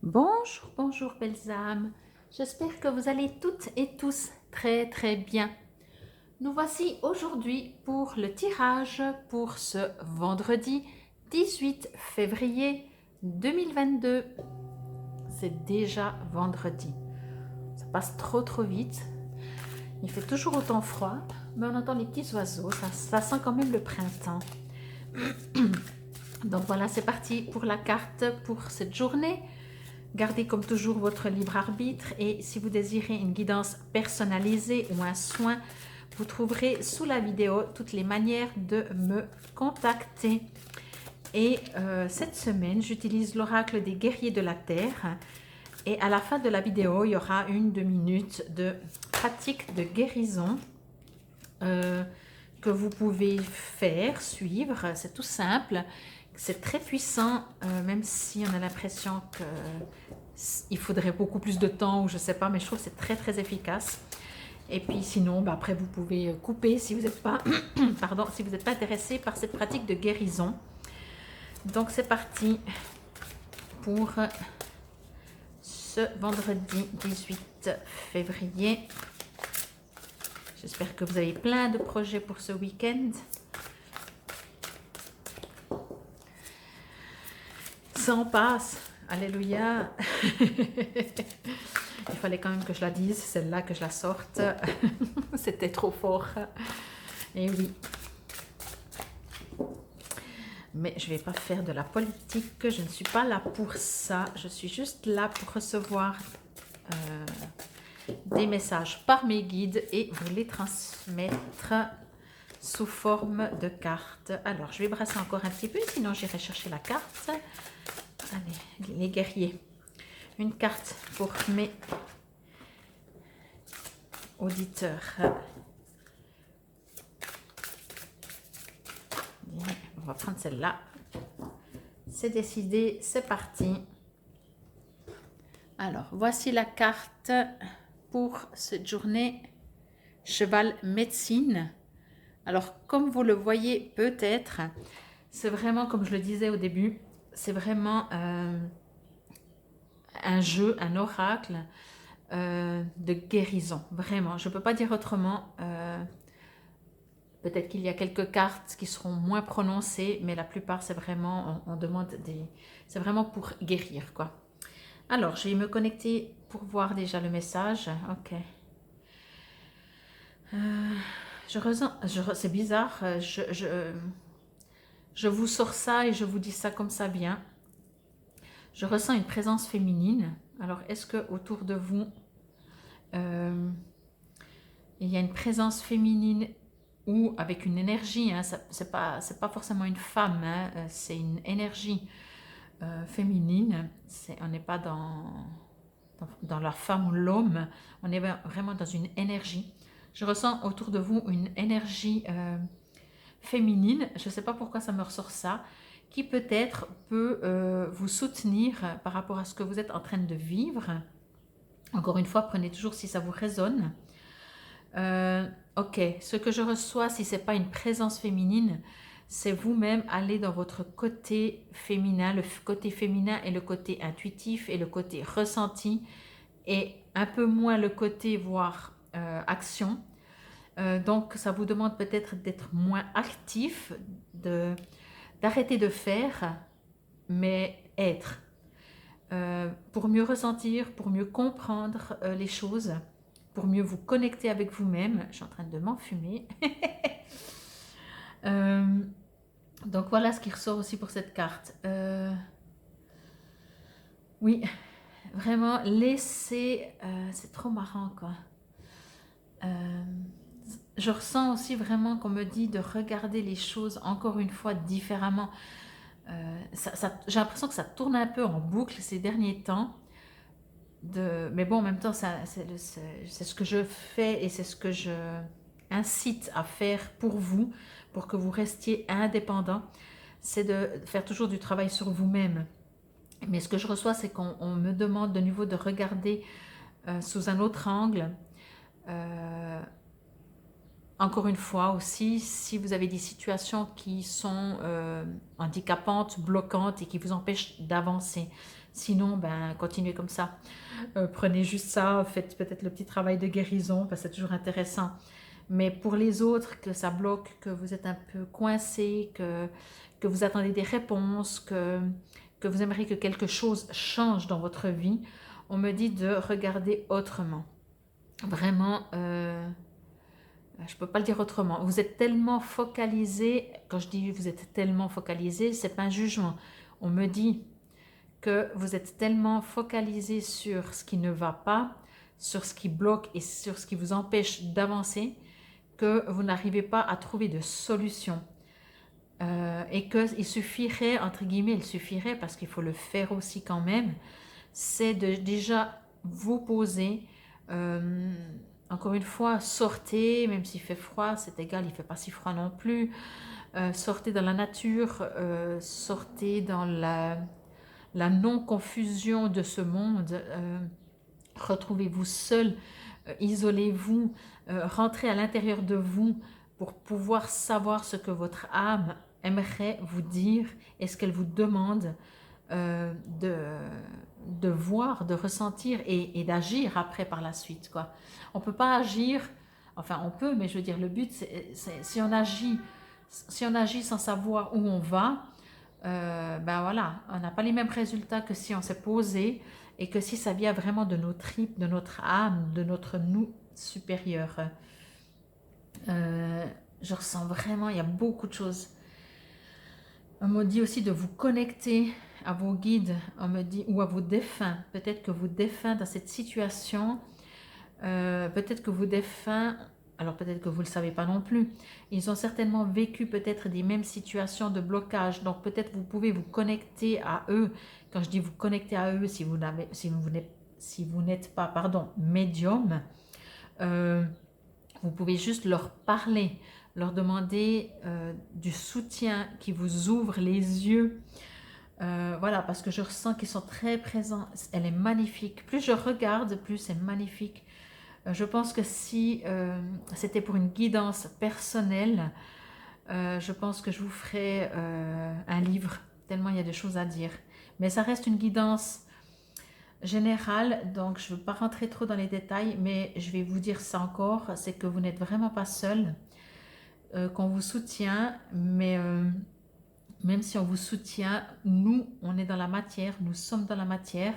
Bonjour, bonjour belles âmes. J'espère que vous allez toutes et tous très très bien. Nous voici aujourd'hui pour le tirage pour ce vendredi 18 février 2022. C'est déjà vendredi. Ça passe trop vite. Il fait toujours autant froid, mais on entend les petits oiseaux. Ça sent quand même le printemps. Donc voilà, c'est parti pour la carte pour cette journée. Gardez comme toujours votre libre arbitre et si vous désirez une guidance personnalisée ou un soin, vous trouverez sous la vidéo toutes les manières de me contacter. Et cette semaine, j'utilise l'oracle des guerriers de la Terre. Et à la fin de la vidéo, il y aura 2 minutes de pratique de guérison que vous pouvez faire, suivre. C'est tout simple. C'est très puissant, même si on a l'impression qu'il faudrait beaucoup plus de temps ou je ne sais pas, mais je trouve que c'est très efficace. Et puis sinon, après vous pouvez couper si vous n'êtes pas, pardon, si vous n'êtes pas intéressé par cette pratique de guérison. Donc c'est parti pour ce vendredi 18 février. J'espère que vous avez plein de projets pour ce week-end. Ça en passe, alléluia. Il fallait quand même que je la dise, celle-là, que je la sorte. C'était trop fort. Et oui. Mais je ne vais pas faire de la politique, je ne suis pas là pour ça. Je suis juste là pour recevoir des messages par mes guides et vous les transmettre sous forme de cartes. Alors, je vais brasser encore un petit peu, sinon j'irai chercher la carte. Allez, les guerriers. Une carte pour mes auditeurs. On va prendre celle-là. C'est décidé, c'est parti. Alors, voici la carte pour cette journée. Cheval médecine. Alors, comme vous le voyez peut-être, c'est vraiment, comme je le disais au début, c'est vraiment un jeu, un oracle de guérison. Vraiment, je ne peux pas dire autrement. Peut-être qu'il y a quelques cartes qui seront moins prononcées, mais la plupart, c'est vraiment, on demande des... C'est vraiment pour guérir, quoi. Alors, je vais me connecter pour voir déjà le message. Ok. Je ressens... c'est bizarre. Je vous sors ça et je vous dis ça comme ça vient. Je ressens une présence féminine. Alors, est-ce que autour de vous, il y a une présence féminine ou avec une énergie, hein, c'est pas forcément une femme, hein, c'est une énergie féminine. On n'est pas dans la femme ou l'homme, on est vraiment dans une énergie. Je ressens autour de vous une énergie féminine, je ne sais pas pourquoi ça me ressort ça, qui peut-être peut vous soutenir par rapport à ce que vous êtes en train de vivre. Encore une fois, prenez toujours si ça vous résonne. Ok, ce que je reçois, si ce n'est pas une présence féminine, c'est vous-même aller dans votre côté féminin. Le côté féminin est le côté intuitif et le côté ressenti et un peu moins le côté voire action. Donc ça vous demande peut-être d'être moins actif, d'arrêter de faire, mais être. Pour mieux ressentir, pour mieux comprendre les choses, pour mieux vous connecter avec vous-même. Je suis en train de m'enfumer. Donc voilà ce qui ressort aussi pour cette carte. Oui, vraiment, laisser... c'est trop marrant, quoi. Je ressens aussi vraiment qu'on me dit de regarder les choses encore une fois différemment. J'ai l'impression que ça tourne un peu en boucle ces derniers temps. Mais bon, en même temps, c'est ce que je fais et c'est ce que je incite à faire pour vous, pour que vous restiez indépendant. C'est de faire toujours du travail sur vous-même. Mais ce que je reçois, c'est qu'on me demande de nouveau de regarder sous un autre angle. Encore une fois aussi, si vous avez des situations qui sont handicapantes, bloquantes et qui vous empêchent d'avancer, Sinon, ben, continuez comme ça. Prenez juste ça, faites peut-être le petit travail de guérison, parce que c'est toujours intéressant. Mais pour les autres, que ça bloque, que vous êtes un peu coincé, que vous attendez des réponses, que vous aimeriez que quelque chose change dans votre vie, on me dit de regarder autrement. Vraiment, je ne peux pas le dire autrement. Vous êtes tellement focalisé, quand je dis vous êtes tellement focalisé, ce n'est pas un jugement. On me dit que vous êtes tellement focalisé sur ce qui ne va pas, sur ce qui bloque et sur ce qui vous empêche d'avancer, que vous n'arrivez pas à trouver de solution. Et qu'il suffirait, entre guillemets, il suffirait, parce qu'il faut le faire aussi quand même, c'est de déjà vous poser, encore une fois, sortez, même s'il fait froid, c'est égal, il ne fait pas si froid non plus, sortez dans la nature, sortez dans la non-confusion de ce monde, retrouvez-vous seul, isolez-vous, rentrez à l'intérieur de vous pour pouvoir savoir ce que votre âme aimerait vous dire et ce qu'elle vous demande de voir, de ressentir et d'agir après par la suite, quoi. On ne peut pas agir, enfin on peut, mais je veux dire, le but, c'est si on agit sans savoir où on va, ben voilà, on n'a pas les mêmes résultats que si on s'est posé et que si ça vient vraiment de nos tripes, de notre âme, de notre nous supérieur. Je ressens vraiment, il y a beaucoup de choses. On me dit aussi de vous connecter à vos guides, on me dit, ou à vos défunts. Peut-être que vos défunts dans cette situation, peut-être que vos défunts, alors peut-être que vous ne le savez pas non plus, ils ont certainement vécu peut-être des mêmes situations de blocage. Donc peut-être vous pouvez vous connecter à eux. Quand je dis vous connecter à eux, si vous n'êtes pas, pardon, médium, vous pouvez juste leur parler, leur demander du soutien, qui vous ouvre les yeux. Voilà, parce que je ressens qu'ils sont très présents. Elle est magnifique. Plus je regarde, plus c'est magnifique. Je pense que si c'était pour une guidance personnelle, je pense que je vous ferais un livre, tellement il y a des choses à dire. Mais ça reste une guidance générale, donc je ne veux pas rentrer trop dans les détails, mais je vais vous dire ça encore, c'est que vous n'êtes vraiment pas seul, qu'on vous soutient, mais même si on vous soutient, nous, on est dans la matière, nous sommes dans la matière.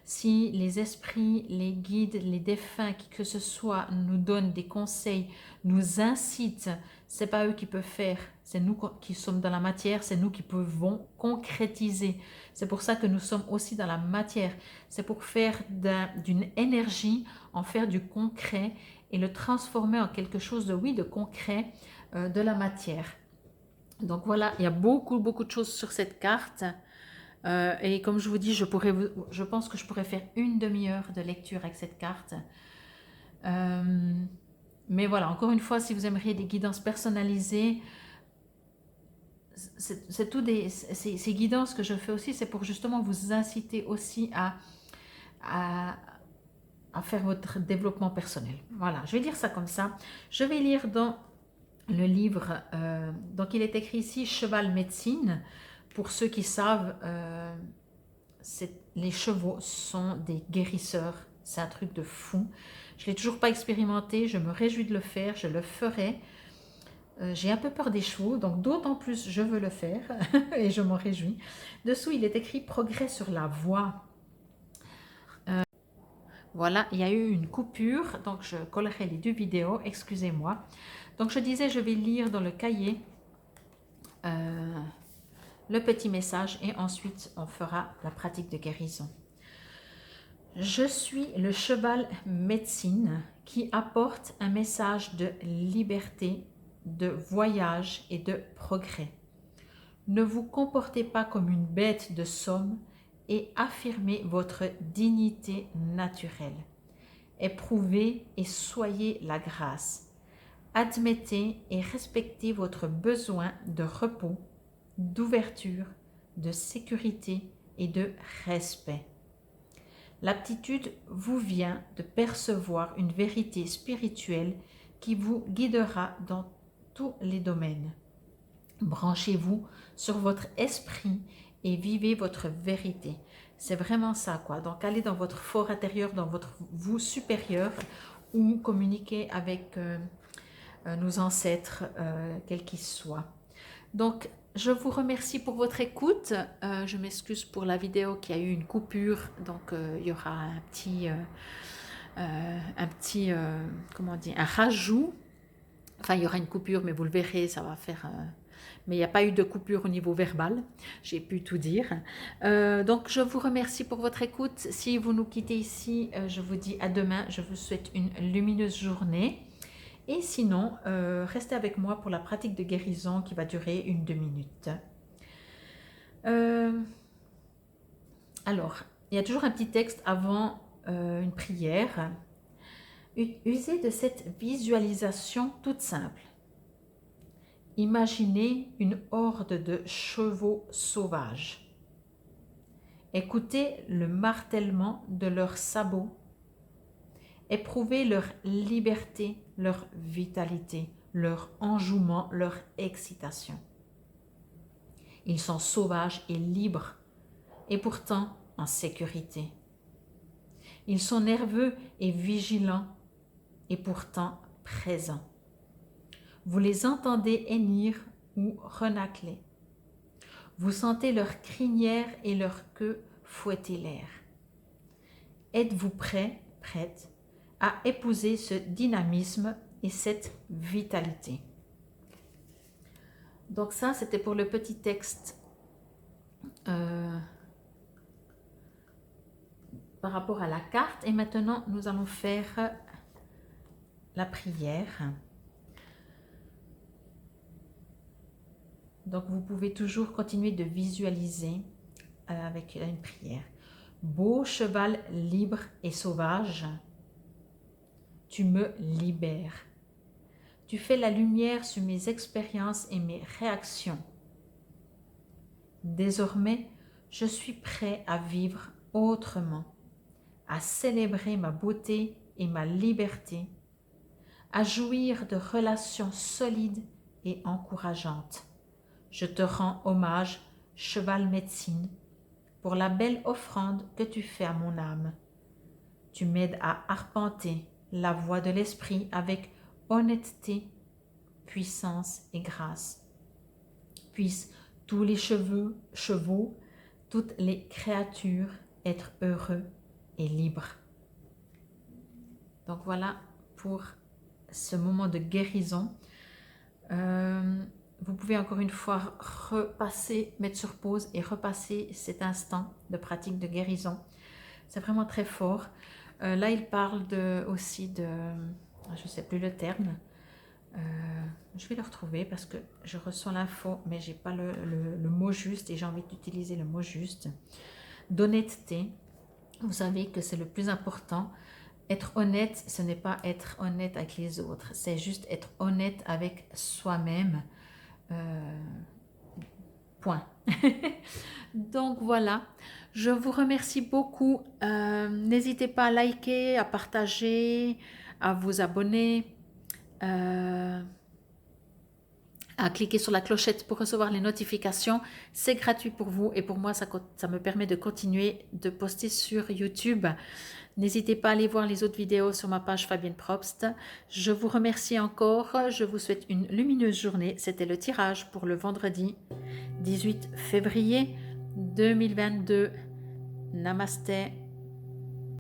Si les esprits, les guides, les défunts, qui que ce soit, nous donnent des conseils, nous incitent, c'est pas eux qui peuvent faire, c'est nous qui sommes dans la matière, c'est nous qui pouvons concrétiser. C'est pour ça que nous sommes aussi dans la matière. C'est pour faire d'une énergie, en faire du concret et le transformer en quelque chose de, oui, de concret, de la matière. Donc voilà, il y a beaucoup, beaucoup de choses sur cette carte. Et comme je vous dis, je pense que je pourrais faire une demi-heure de lecture avec cette carte. Mais voilà, encore une fois, si vous aimeriez des guidances personnalisées, ces guidances que je fais aussi, c'est pour justement vous inciter aussi à faire votre développement personnel. Voilà, je vais dire ça comme ça. Je vais lire dans le livre, donc il est écrit ici « Cheval médecine ». Pour ceux qui savent, les chevaux sont des guérisseurs. C'est un truc de fou. Je ne l'ai toujours pas expérimenté. Je me réjouis de le faire. Je le ferai. J'ai un peu peur des chevaux, donc d'autant plus je veux le faire et je m'en réjouis. Dessous, il est écrit « Progrès sur la voie ». Voilà, il y a eu une coupure, donc je collerai les deux vidéos, excusez-moi. Donc je disais, je vais lire dans le cahier le petit message et ensuite on fera la pratique de guérison. Je suis le cheval médecine qui apporte un message de liberté, de voyage et de progrès. Ne vous comportez pas comme une bête de somme et affirmez votre dignité naturelle. Éprouvez et soyez la grâce. Admettez et respectez votre besoin de repos, d'ouverture, de sécurité et de respect. L'aptitude vous vient de percevoir une vérité spirituelle qui vous guidera dans tous les domaines. Branchez-vous sur votre esprit et vivez votre vérité, C'est vraiment ça, quoi. Donc, allez dans votre fort intérieur, dans votre vous supérieur, ou communiquer avec nos ancêtres, quels qu'ils soient. Donc, je vous remercie pour votre écoute. Je m'excuse pour la vidéo qui a eu une coupure. Donc, il y aura comment dire, un rajout. Enfin, il y aura une coupure, mais vous le verrez, ça va faire... mais il n'y a pas eu de coupure au niveau verbal. J'ai pu tout dire. Donc, je vous remercie pour votre écoute. Si vous nous quittez ici, je vous dis à demain. Je vous souhaite une lumineuse journée. Et sinon, restez avec moi pour la pratique de guérison qui va durer 1-2 minutes. Alors, il y a toujours un petit texte avant une prière. Usez de cette visualisation toute simple. Imaginez une horde de chevaux sauvages. Écoutez le martèlement de leurs sabots. Éprouvez leur liberté, leur vitalité, leur enjouement, leur excitation. Ils sont sauvages et libres, et pourtant en sécurité. Ils sont nerveux et vigilants, et pourtant présents. Vous les entendez hennir ou renâcler. Vous sentez leur crinière et leur queue fouetter l'air. Êtes-vous prêt, prête, à épouser ce dynamisme et cette vitalité? Donc ça, c'était pour le petit texte par rapport à la carte. Et maintenant, nous allons faire la prière. Donc, vous pouvez toujours continuer de visualiser avec une prière. Beau cheval libre et sauvage, tu me libères. Tu fais la lumière sur mes expériences et mes réactions. Désormais, je suis prêt à vivre autrement, à célébrer ma beauté et ma liberté, à jouir de relations solides et encourageantes. Je te rends hommage, cheval médecine, pour la belle offrande que tu fais à mon âme. Tu m'aides à arpenter la voie de l'esprit avec honnêteté, puissance et grâce. Puissent tous les chevaux, toutes les créatures être heureux et libres. Donc voilà pour ce moment de guérison. Vous pouvez encore une fois repasser, mettre sur pause et repasser cet instant de pratique de guérison. C'est vraiment très fort. Là, il parle aussi de, je ne sais plus le terme, je vais le retrouver parce que je reçois l'info, mais je n'ai pas le mot juste et j'ai envie d'utiliser le mot juste. D'honnêteté, vous savez que c'est le plus important. Être honnête, ce n'est pas être honnête avec les autres, c'est juste être honnête avec soi-même. Point. Donc voilà, je vous remercie beaucoup. N'hésitez pas à liker, à partager, à vous abonner, à cliquer sur la clochette pour recevoir les notifications. C'est gratuit pour vous et pour moi, ça me permet de continuer de poster sur YouTube. N'hésitez pas à aller voir les autres vidéos sur ma page Fabienne Probst. Je vous remercie encore. Je vous souhaite une lumineuse journée. C'était le tirage pour le vendredi 18 février 2022. Namasté.